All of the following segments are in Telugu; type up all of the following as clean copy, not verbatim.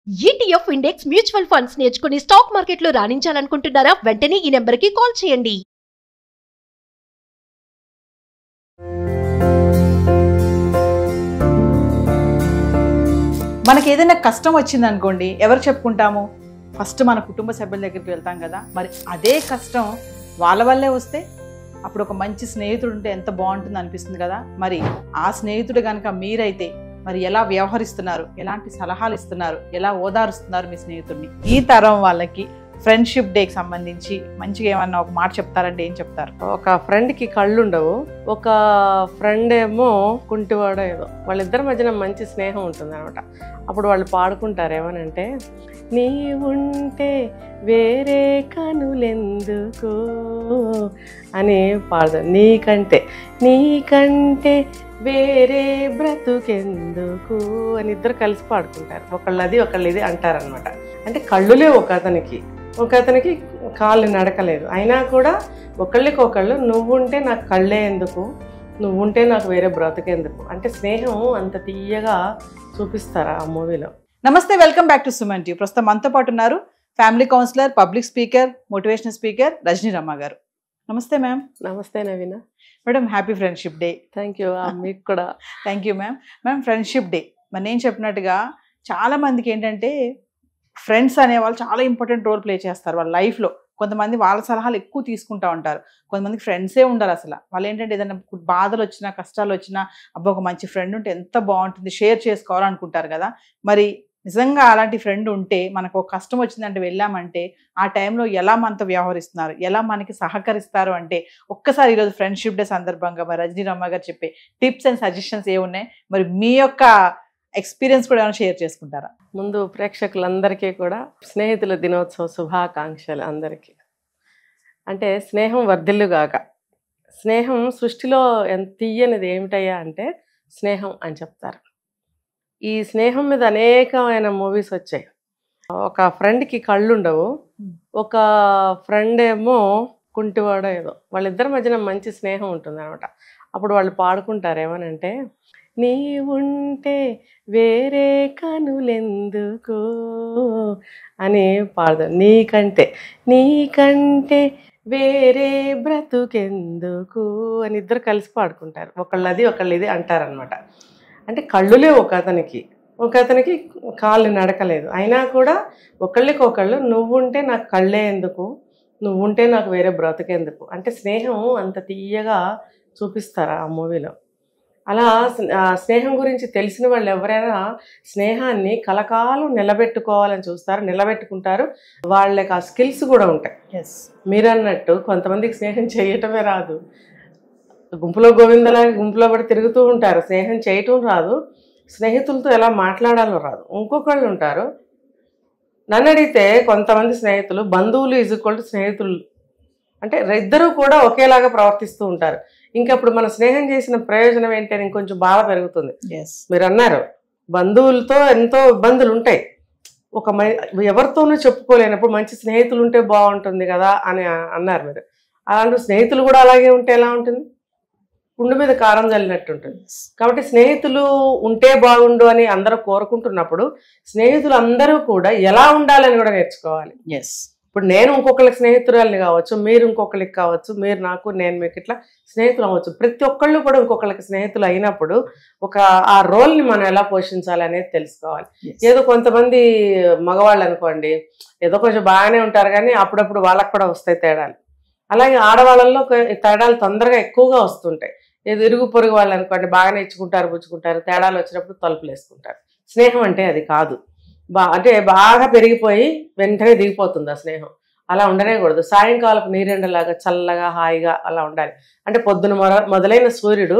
ETF ఇండెక్స్ మ్యూచువల్ ఫండ్స్ నేర్చుకుని స్టాక్ మార్కెట్లో రాణించాలనుకుంటున్నారా? వెంటనే ఈ నెంబర్కి కాల్ చేయండి. మనకి ఏదైనా కష్టం వచ్చింది అనుకోండి, ఎవరు చెప్పుకుంటాము? ఫస్ట్ మన కుటుంబ సభ్యుల దగ్గరికి వెళ్తాం కదా. మరి అదే కష్టం వాళ్ళ వల్లే వస్తే అప్పుడు ఒక మంచి స్నేహితుడు ఉంటే ఎంత బాగుంటుంది అనిపిస్తుంది కదా. మరి ఆ స్నేహితుడు కనుక మీరైతే మరి ఎలా వ్యవహరిస్తున్నారు, ఎలాంటి సలహాలు ఇస్తున్నారు, ఎలా ఓదారుస్తున్నారు మీ స్నేహితుడిని? ఈ తరం వాళ్ళకి ఫ్రెండ్షిప్ డేకి సంబంధించి మంచిగా ఏమన్నా ఒక మాట చెప్తారంటే ఏం చెప్తారు? ఒక ఫ్రెండ్కి కళ్ళు ఉండవు, ఒక ఫ్రెండ్ ఏమో కుంటివాడో ఏదో, వాళ్ళిద్దరి మధ్యన మంచి స్నేహం ఉంటుంది అనమాట. అప్పుడు వాళ్ళు పాడుకుంటారు ఏమనంటే, నీ ఉంటే వేరే కనులెందుకు అని పాడతారు. నీకంటే వేరే బ్రతుకెందుకు అని ఇద్దరు కలిసి పాడుకుంటారు. ఒకళ్ళది ఒకళ్ళు ఇది అంటారనమాట. అంటే కళ్ళులే ఒక అతనికి కాళ్ళు నడకలేదు, అయినా కూడా ఒకళ్ళకొకళ్ళు నువ్వుంటే నాకు కళ్ళే ఎందుకు, నువ్వుంటే నాకు వేరే బ్రతుకెందుకు అంటే స్నేహం అంత తీయగా చూపిస్తారు ఆ మూవీలో. నమస్తే, welcome back to Suman TV. ప్రస్తుతం మనతో పాటు ఉన్నారు family counsellor, public speaker, motivational speaker Rajani Ramma గారు. నమస్తే మ్యామ్. నమస్తే Naveena madam, happy friendship day. Thank you. మీకు కూడా thank you ma'am. Ma'am, friendship day మరి నేను చెప్పినట్టుగా చాలా మందికి ఏంటంటే ఫ్రెండ్స్ అనేవాళ్ళు చాలా ఇంపార్టెంట్ రోల్ ప్లే చేస్తారు వాళ్ళ లైఫ్లో. కొంతమంది వాళ్ళ సలహాలు ఎక్కువ తీసుకుంటూ ఉంటారు, కొంతమందికి ఫ్రెండ్సే ఉండరు అసలు. వాళ్ళు ఏంటంటే ఏదైనా బాధలు వచ్చినా కష్టాలు వచ్చినా అబ్బా ఒక మంచి ఫ్రెండ్ ఉంటే ఎంత బాగుంటుంది, షేర్ చేసుకోవాలనుకుంటారు కదా. మరి నిజంగా అలాంటి ఫ్రెండ్ ఉంటే మనకు ఒక కష్టం వచ్చిందంటే వెళ్ళామంటే ఆ టైంలో ఎలా మనతో వ్యవహరిస్తున్నారు, ఎలా మనకి సహకరిస్తారు అంటే ఒక్కసారి ఈరోజు ఫ్రెండ్షిప్ డే సందర్భంగా మరి రజనీ రమ్మ గారు చెప్పే టిప్స్ అండ్ సజెషన్స్ ఏమున్నాయి, మరి మీ యొక్క ఎక్స్పీరియన్స్ కూడా ఏమైనా షేర్ చేసుకుంటారా? ముందు ప్రేక్షకులందరికీ కూడా స్నేహితుల దినోత్సవ శుభాకాంక్షలు అందరికీ. అంటే స్నేహం వర్ధిల్లుగాక. స్నేహం సృష్టిలో ఎంత తీయనిది ఏమిటయ్యా అంటే స్నేహం అని చెప్తారు. ఈ స్నేహం మీద అనేకమైన మూవీస్ వచ్చాయి. ఒక ఫ్రెండ్కి కళ్ళు ఉండవు, ఒక ఫ్రెండ్ ఏమో కుంటివాడో ఏదో, వాళ్ళిద్దరి మధ్యన మంచి స్నేహం ఉంటుంది అనమాట. అప్పుడు వాళ్ళు పాడుకుంటారు ఏమనంటే, నీ ఉంటే వేరే కనులెందుకు అని పాడతారు. నీకంటే వేరే బ్రతుకెందుకు అని ఇద్దరు కలిసి పాడుకుంటారు. ఒకళ్ళది ఒకళ్ళు ఇది అంటారనమాట. అంటే కళ్ళులే ఒక అతనికి కాళ్ళు నడకలేదు, అయినా కూడా ఒకళ్ళకొకళ్ళు నువ్వుంటే నాకు కళ్ళే ఎందుకు, నువ్వుంటే నాకు వేరే బ్రతుకెందుకు అంటే స్నేహం అంత తీయగా చూపిస్తారు ఆ మూవీలో. అలా స్నేహం గురించి తెలిసిన వాళ్ళు ఎవరైనా స్నేహాన్ని కలకాలం నిలబెట్టుకోవాలని చూస్తారు, నిలబెట్టుకుంటారు. వాళ్ళకి ఆ స్కిల్స్ కూడా ఉంటాయి. మీరు అన్నట్టు కొంతమందికి స్నేహం చేయటమే రాదు, గుంపులో గోవిందలాగా గుంపులో పడి తిరుగుతూ ఉంటారు, స్నేహం చేయటం రాదు, స్నేహితులతో ఎలా మాట్లాడాలో రాదు. ఇంకొకళ్ళు ఉంటారు, నన్ను అడిగితే కొంతమంది స్నేహితులు బంధువులు ఈజ్వల్ టు స్నేహితులు అంటే ఇద్దరూ కూడా ఒకేలాగా ప్రవర్తిస్తూ ఉంటారు. ఇంకప్పుడు మన స్నేహం చేసిన ప్రయోజనం ఏంటి అని ఇంకొంచెం బాధ పెరుగుతుంది. మీరు అన్నారు బంధువులతో ఎంతో ఇబ్బందులు ఉంటాయి, ఎవరితోనూ చెప్పుకోలేనప్పుడు మంచి స్నేహితులు ఉంటే బాగుంటుంది కదా అని అన్నారు మీరు. అలాంటి స్నేహితులు కూడా అలాగే ఉంటే ఎలా ఉంటుంది? పుండు మీద కారం చల్లినట్టు ఉంటుంది. కాబట్టి స్నేహితులు ఉంటే బాగుండు అని అందరూ కోరుకుంటున్నప్పుడు స్నేహితులు అందరూ కూడా ఎలా ఉండాలని కూడా నేర్చుకోవాలి. ఇప్పుడు నేను ఇంకొకరికి స్నేహితురాలని కావచ్చు, మీరు ఇంకొకరికి కావచ్చు, మీరు నాకు, నేను మీకు, ఇట్లా స్నేహితులు అవ్వచ్చు. ప్రతి ఒక్కళ్ళు కూడా ఇంకొకరికి స్నేహితులు అయినప్పుడు ఆ రోల్ని మనం ఎలా పోషించాలి అనేది తెలుసుకోవాలి. ఏదో కొంతమంది మగవాళ్ళు అనుకోండి ఏదో కొంచెం బాగానే ఉంటారు, కానీ అప్పుడప్పుడు వాళ్ళకు కూడా వస్తాయి తేడాలు. అలాగే ఆడవాళ్ళల్లో తేడాలు తొందరగా ఎక్కువగా వస్తుంటాయి. ఏదో ఇరుగు పొరుగు వాళ్ళు అనుకోండి బాగానే ఇచ్చుకుంటారు, పుచ్చుకుంటారు, తేడాలు వచ్చినప్పుడు తలుపులు వేసుకుంటారు. స్నేహం అంటే అది కాదు. అంటే బాగా పెరిగిపోయి వెంటనే దిగిపోతుంది ఆ స్నేహం. అలా ఉండనేకూడదు. సాయంకాలపు నీరెండలాగా చల్లగా హాయిగా అలా ఉండాలి. అంటే పొద్దున మొదలైన సూర్యుడు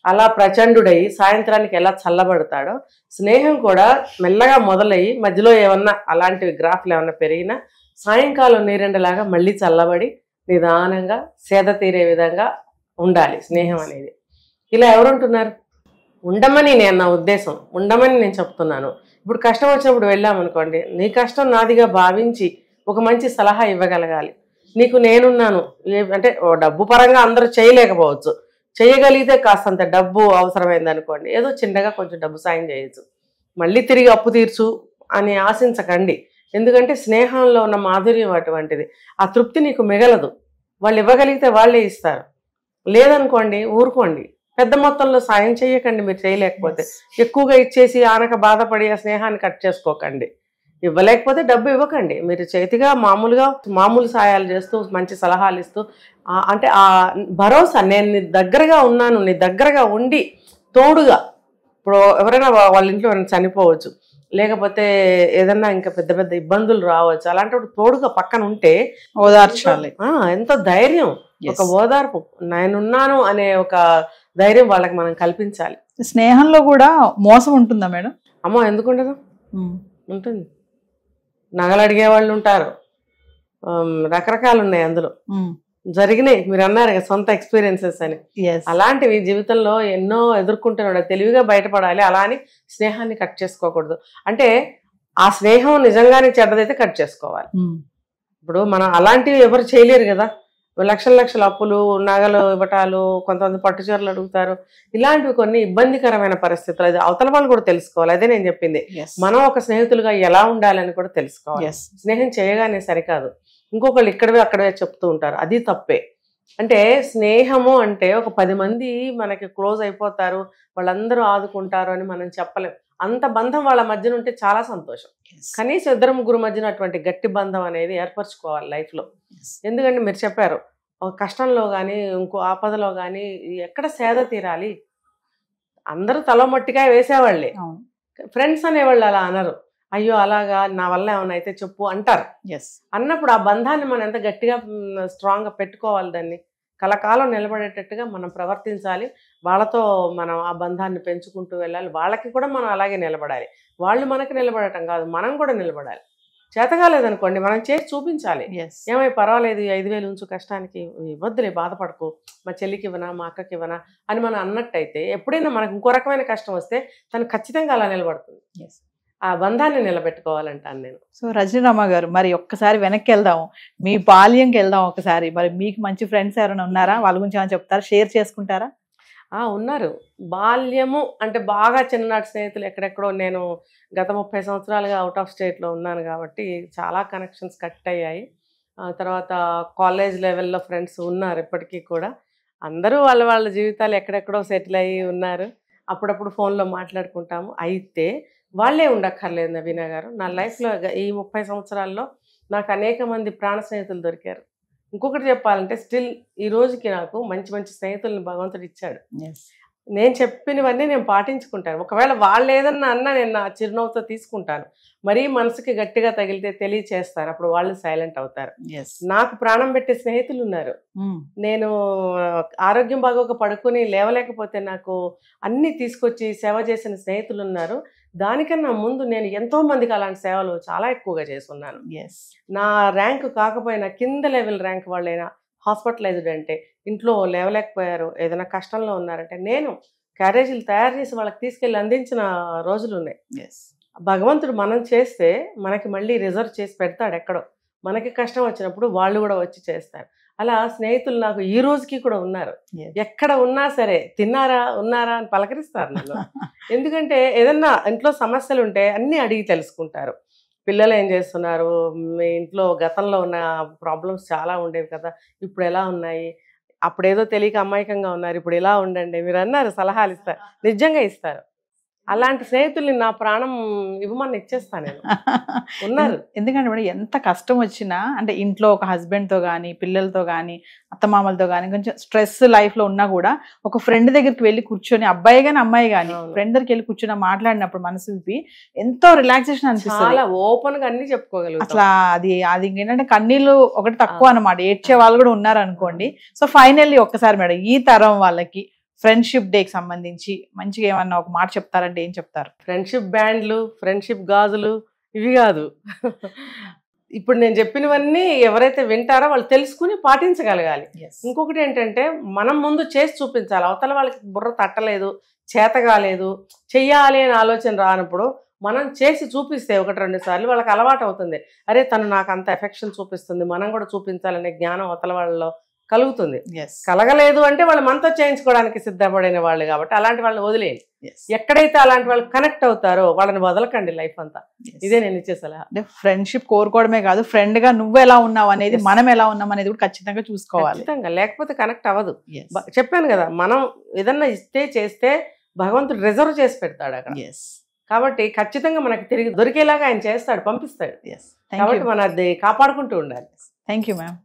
అలా ప్రచండుడై సాయంత్రానికి ఎలా చల్లబడతాడో స్నేహం కూడా మెల్లగా మొదలయ్యి మధ్యలో ఏమన్నా అలాంటివి గ్రాఫ్లు ఏమన్నా పెరిగినా సాయంకాలం నీరెండలాగా మళ్ళీ చల్లబడి నిదానంగా సేద తీరే విధంగా ఉండాలి స్నేహం అనేది. ఇలా ఎవరుంటున్నారు? ఉండమని నా ఉద్దేశం, ఉండమని నేను చెప్తున్నాను. ఇప్పుడు కష్టం వచ్చినప్పుడు వెళ్ళామనుకోండి, నీ కష్టం నాదిగా భావించి ఒక మంచి సలహా ఇవ్వగలగాలి. నీకు నేనున్నాను అంటే డబ్బు పరంగా అందరూ చేయలేకపోవచ్చు, చేయగలిగితే కాస్తంత డబ్బు అవసరమైంది అనుకోండి, ఏదో చిన్నగా కొంచెం డబ్బు సాయం చేయొచ్చు. మళ్ళీ తిరిగి అప్పు తీర్చు అని ఆశించకండి. ఎందుకంటే స్నేహంలో ఉన్న మాధుర్యం అటువంటిది. ఆ తృప్తి నీకు మిగలదు. వాళ్ళు ఇవ్వగలిగితే వాళ్ళే ఇస్తారు. లేదనుకోండి ఊరుకోండి. పెద్ద మొత్తంలో సాయం చేయకండి మీరు చేయలేకపోతే. ఎక్కువగా ఇచ్చేసి ఆనక బాధపడి ఆ స్నేహాన్ని కట్ చేసుకోకండి. ఇవ్వలేకపోతే డబ్బు ఇవ్వకండి. మీరు చేతిగా మామూలు సాయాలు చేస్తూ మంచి సలహాలు ఇస్తూ అంటే ఆ భరోసా, నేను నీ దగ్గరగా ఉన్నాను, నీ దగ్గరగా ఉండి తోడుగా, ఇప్పుడు ఎవరైనా వాళ్ళ ఇంట్లో ఎవరైనా చనిపోవచ్చు, లేకపోతే ఏదన్నా ఇంకా పెద్ద పెద్ద ఇబ్బందులు రావచ్చు, అలాంటప్పుడు తోడుగా పక్కన ఉంటే ఓదార్చాలి. ఎంతో ధైర్యం, ఒక ఓదార్పు, నేనున్నాను అనే ఒక ధైర్యం వాళ్ళకి మనం కల్పించాలి. స్నేహంలో కూడా మోసం ఉంటుందా మేడం? అమ్మో ఎందుకుండదు, ఉంటుంది. నగలు అడిగే వాళ్ళు ఉంటారు, రకరకాలు ఉన్నాయి అందులో. జరిగినాయి, మీరు అన్నారు కదా సొంత ఎక్స్పీరియన్సెస్ అని. అలాంటివి జీవితంలో ఎన్నో ఎదుర్కొంటున్నాడు. తెలివిగా బయటపడాలి. అలా అని స్నేహాన్ని కట్ చేసుకోకూడదు. అంటే ఆ స్నేహం నిజంగానే చెడ్డదైతే కట్ చేసుకోవాలి. ఇప్పుడు మనం అలాంటివి ఎవరు చేయలేరు కదా. లక్షల అప్పులు, నగలు ఇవ్వటాలు, కొంతమంది పట్టుచీరలు అడుగుతారు. ఇలాంటివి కొన్ని ఇబ్బందికరమైన పరిస్థితులు. అది అవతల వాళ్ళు కూడా తెలుసుకోవాలి. అదే నేను చెప్పింది, మనం ఒక స్నేహితులుగా ఎలా ఉండాలని కూడా తెలుసుకోవాలి. స్నేహం చేయగానే సరికాదు, ఇంకొకళ్ళు ఇక్కడవే అక్కడవే చెప్తూ ఉంటారు, అది తప్పే. అంటే స్నేహము అంటే ఒక 10 మంది మనకి క్లోజ్ అయిపోతారు, వాళ్ళందరూ ఆదుకుంటారు అని మనం చెప్పలేం. అంత బంధం వాళ్ళ మధ్యన ఉంటే చాలా సంతోషం. కనీసం 2-3 మధ్యన అటువంటి గట్టి బంధం అనేది ఏర్పరచుకోవాలి లైఫ్లో. ఎందుకంటే మీరు చెప్పారు, ఒక కష్టంలో కానీ ఇంకో ఆపదలో కానీ ఎక్కడ సేద తీరాలి. అందరూ తల మట్టికాయ వేసేవాళ్ళే. ఫ్రెండ్స్ అనేవాళ్ళు అలా అనరు. అయ్యో అలాగా, నా వల్ల ఏమైనా అయితే చెప్పు అంటారు. అన్నప్పుడు ఆ బంధాన్ని మనం ఎంత గట్టిగా స్ట్రాంగ్గా పెట్టుకోవాలి, దాన్ని కలకాలం నిలబడేటట్టుగా మనం ప్రవర్తించాలి. వాళ్ళతో మనం ఆ బంధాన్ని పెంచుకుంటూ వెళ్ళాలి. వాళ్ళకి కూడా మనం అలాగే నిలబడాలి. వాళ్ళు మనకి నిలబడటం కాదు, మనం కూడా నిలబడాలి. చేతగాలేదనుకోండి మనం చేసి చూపించాలి. ఏమై పర్వాలేదు, 5,000 ఉంచు కష్టానికి, వద్దులే బాధపడకు, మా చెల్లికి ఇవ్వనా మా అక్కకి ఇవ్వనా అని మనం అన్నట్టయితే ఎప్పుడైనా మనకు ఇంకో రకమైన కష్టం వస్తే తను ఖచ్చితంగా అలా నిలబడుతుంది. ఆ బంధాన్ని నిలబెట్టుకోవాలంటాను నేను. సో రజనీరామ గారు, మరి ఒక్కసారి వెనక్కి వెళ్దాము, మీ బాల్యంకి వెళ్దాం ఒకసారి. మరి మీకు మంచి ఫ్రెండ్స్ ఎవరైనా ఉన్నారా? వాళ్ళ గురించి ఏమైనా చెప్తారా, షేర్ చేసుకుంటారా? ఉన్నారు. బాల్యము అంటే బాగా చిన్ననాటి స్నేహితులు ఎక్కడెక్కడో, నేను గత 30 సంవత్సరాలుగా అవుట్ ఆఫ్ స్టేట్లో ఉన్నాను కాబట్టి చాలా కనెక్షన్స్ కట్ అయ్యాయి. తర్వాత కాలేజ్ లెవెల్లో ఫ్రెండ్స్ ఉన్నారు ఇప్పటికీ కూడా. అందరూ వాళ్ళ జీవితాలు ఎక్కడెక్కడో సెటిల్ అయ్యి ఉన్నారు. అప్పుడప్పుడు ఫోన్లో మాట్లాడుకుంటాము. అయితే వాళ్ళే ఉండక్కర్లేదు నవీన గారు. నా లైఫ్లో ఈ 30 సంవత్సరాల్లో నాకు అనేక మంది ప్రాణ స్నేహితులు దొరికారు. ఇంకొకటి చెప్పాలంటే స్టిల్ ఈ రోజుకి నాకు మంచి మంచి స్నేహితులను భగవంతుడు ఇచ్చాడు. నేను చెప్పినవన్నీ నేను పాటించుకుంటాను. ఒకవేళ వాళ్ళు ఏదన్నా అన్నా నేను నా చిరునవ్వుతో తీసుకుంటాను. మరీ మనసుకి గట్టిగా తగిలితే తెలియచేస్తాను, అప్పుడు వాళ్ళు సైలెంట్ అవుతారు. నాకు ప్రాణం పెట్టే స్నేహితులు ఉన్నారు. నేను ఆరోగ్యం బాగోక పడుకొని లేవలేకపోతే నాకు అన్ని తీసుకొచ్చి సేవ చేసిన స్నేహితులు ఉన్నారు. దానికన్నా ముందు నేను ఎంతో మందికి అలాంటి సేవలు చాలా ఎక్కువగా చేస్తున్నాను. నా ర్యాంకు కాకపోయినా కింద లెవెల్ ర్యాంక్ వాళ్ళైనా హాస్పిటలైజ్డ్ అంటే, ఇంట్లో లేవలేకపోయారు, ఏదైనా కష్టంలో ఉన్నారంటే నేను క్యారేజీలు తయారు చేసి వాళ్ళకి తీసుకెళ్ళి అందించిన రోజులు ఉన్నాయి. భగవంతుడు మనం చేస్తే మనకి మళ్ళీ రిజర్వ్ చేసి పెడతాడు ఎక్కడో. మనకి కష్టం వచ్చినప్పుడు వాళ్ళు కూడా వచ్చి చేస్తారు. అలా స్నేహితులు నాకు ఈ రోజుకి కూడా ఉన్నారు. ఎక్కడ ఉన్నా సరే తిన్నారా ఉన్నారా అని పలకరిస్తారు నన్ను. ఎందుకంటే ఏదన్నా ఇంట్లో సమస్యలు ఉంటే అన్నీ అడిగి తెలుసుకుంటారు. పిల్లలు ఏం చేస్తున్నారు, మీ ఇంట్లో గతంలో ఉన్న ప్రాబ్లమ్స్ చాలా ఉండేవి కదా, ఇప్పుడు ఎలా ఉన్నాయి, అప్పుడేదో తెలియక అమాయకంగా ఉన్నారు, ఇప్పుడు ఇలా ఉండండి, మీరు అన్నారు సలహాలు ఇస్తారు, నిజంగా ఇస్తారు. అలాంటి స్నేహితుల్ని నా ప్రాణం ఇవ్వమని ఇచ్చేస్తాను నేను. ఉన్నారు. ఎందుకంటే మేడం ఎంత కష్టం వచ్చినా, అంటే ఇంట్లో ఒక హస్బెండ్తో కానీ పిల్లలతో కానీ అత్తమామలతో కానీ కొంచెం స్ట్రెస్ లైఫ్లో ఉన్నా కూడా ఒక ఫ్రెండ్ దగ్గరికి వెళ్ళి కూర్చొని, అబ్బాయి కానీ అమ్మాయి కానీ ఫ్రెండ్ దగ్గరికి వెళ్ళి కూర్చొని మాట్లాడినప్పుడు మనసు విప్పి ఎంతో రిలాక్సేషన్ అనిపిస్తుంది. చాలా ఓపెన్ గా అన్ని చెప్పుకోగలుగుతాం. అసలు అది ఏంటంటే కన్నీళ్ళు ఒకటి తక్కువ అన్నమాట, ఏడ్చే వాళ్ళు కూడా ఉన్నారు అనుకోండి. సో ఫైనల్లీ ఒక్కసారి మేడం ఈ తరం వాళ్ళకి ఫ్రెండ్షిప్ డేకి సంబంధించి మంచిగా ఏమన్నా ఒక మాట చెప్తారంటే ఏం చెప్తారు? ఫ్రెండ్షిప్ బ్యాండ్లు, ఫ్రెండ్షిప్ గాజులు ఇవి కాదు. ఇప్పుడు నేను చెప్పినవన్నీ ఎవరైతే వింటారో వాళ్ళు తెలుసుకుని పాటించగలగాలి. ఇంకొకటి ఏంటంటే మనం ముందు చేసి చూపించాలి. అవతల వాళ్ళకి బుర్ర తట్టలేదు, చేత కాలేదు, చెయ్యాలి అని ఆలోచన రానప్పుడు మనం చేసి చూపిస్తే 1-2 సార్లు వాళ్ళకి అలవాటు అవుతుంది. అరే తను నాకు అంత ఎఫెక్షన్ చూపిస్తుంది, మనం కూడా చూపించాలనే జ్ఞానం అవతల వాళ్ళలో కలుగుతుంది. ఎస్ కలగలేదు అంటే వాళ్ళు మనతో చేయించుకోవడానికి సిద్ధపడిన వాళ్ళు కాబట్టి అలాంటి వాళ్ళని వదిలేయండి. ఎక్కడైతే అలాంటి వాళ్ళు కనెక్ట్ అవుతారో వాళ్ళని వదలకండి లైఫ్ అంతా. ఇదే నేను ఇచ్చే సలహా. అంటే ఫ్రెండ్షిప్ కోరుకోవడమే కాదు, ఫ్రెండ్ గా నువ్వు ఎలా ఉన్నావు అనేది, మనం ఎలా ఉన్నాం అనేది కూడా ఖచ్చితంగా చూసుకోవాలి. ఖచ్చితంగా, లేకపోతే కనెక్ట్ అవ్వదు. చెప్పాను కదా, మనం ఏదన్నా ఇస్తే చేస్తే భగవంతుడు రిజర్వ్ చేసి పెడతాడు అక్కడ. కాబట్టి ఖచ్చితంగా మనకి తిరిగి దొరికేలాగా ఆయన చేస్తాడు, పంపిస్తాడు. కాబట్టి మనం అది కాపాడుకుంటూ ఉండాలి. Thank you ma'am.